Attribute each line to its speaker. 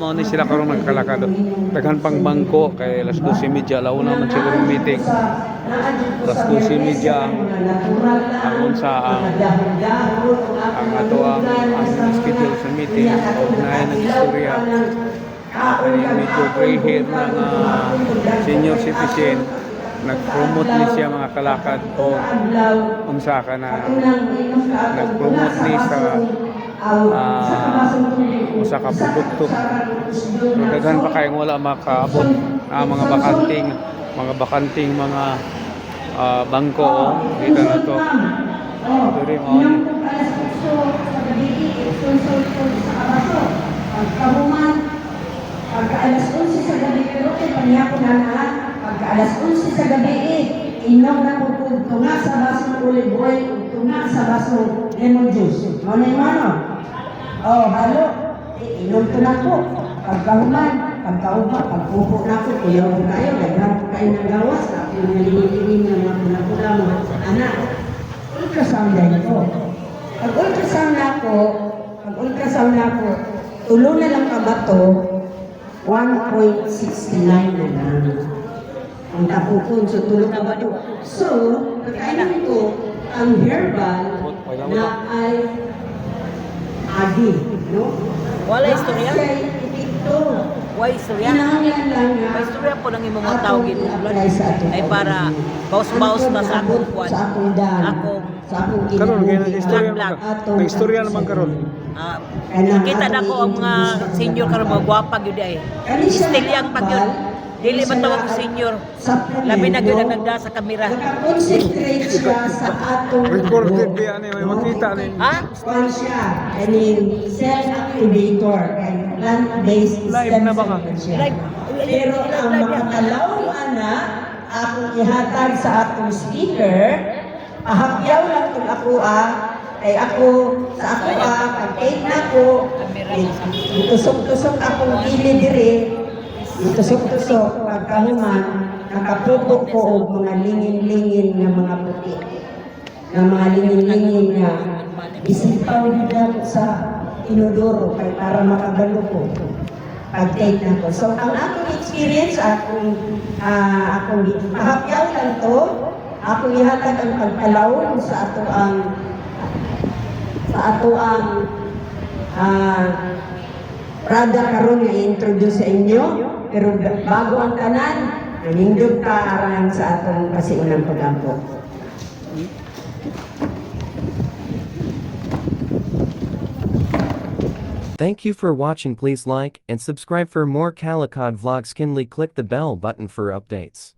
Speaker 1: mo ni sila karon nagkalakad. Daghan pang bangko kay alas 12:30 launa man siguro meeting. Alas 12:30 ang unsa ang ato ang schedule sa meeting o na istorya. Kani medyo gray hair na senior citizen nag-promote ni siya mga kalakad o unsa ka na nag-promote ni sa usa ka produkto. So, daghan pa kayong wala makaabot mga bakanting mga bangko dito na to. Ito rin
Speaker 2: pagka alas 11 sa gabi pero paniya ko na lahat. Pagka alas 11 sa gabi inom na po tunga sa basong olive oil, tunga sa basong lemon juice. Ano yung ano? Oh, halo. Inom ko na po. Pagkahuman, pagkaupa, pagpupo na po, kuyaw ko kayo, naglam ko kayo ng gawas, ako yung nalilingin ng mga pula-pula mga anak. Ultrasound din po. Pag ultrasound na po, tulo na lang ka ba to, 1.69 na lang. Ang tapupon, so tulog ka ba ito? So, pagkainan ko, ang herbal na ay adi, no?
Speaker 3: Wala istorya?
Speaker 2: Ito.
Speaker 3: Wala istorya?
Speaker 2: Inahanglan lang na
Speaker 3: May istorya po ng imong mga tao ginuulan. Ay para baus-baus na sa akong kuwan.
Speaker 2: Sa akong dan.
Speaker 3: Akong
Speaker 2: Sa akong
Speaker 1: karon kay istorya
Speaker 3: Black.
Speaker 1: may istorya naman karon.
Speaker 3: Nakita na ko ang mga senior karon mga gwapa gyud ay. Stilyang pag yun. Dili man tawag ko senior. Labi na gyud ang nagda sa kamera.
Speaker 2: Nakakonsentrate siya sa atong
Speaker 1: Recorded di ani may makita ni.
Speaker 3: Ha?
Speaker 2: Kwan siya, kaning cell activator and plant-based
Speaker 1: Live na ba ka?
Speaker 3: Live.
Speaker 2: Pero ang makakalaw ana, akong ihatag sa atong speaker, ahapyaw lang kung ako ay ako sa ako pag-take na ko, itusok-tusok akong gili dire, itusok-tusok pagkahuman, nakapupok ko og mga lingin-lingin na mga puti. Na mga lingin-lingin na isipaw nila sa inodoro kay para makagalo ko pag-take na ko. So, ang akong experience, akong mahapyaw lang to, akong ihatag ang pagkalawon sa ato ang Prada karon nga introduce sa inyo, pero bago ang tanan, nanindog ka aran sa atong pasiunang pagampo.
Speaker 4: Thank you for watching. Please like and subscribe for more Calicut vlogs. Kindly click the bell button for updates.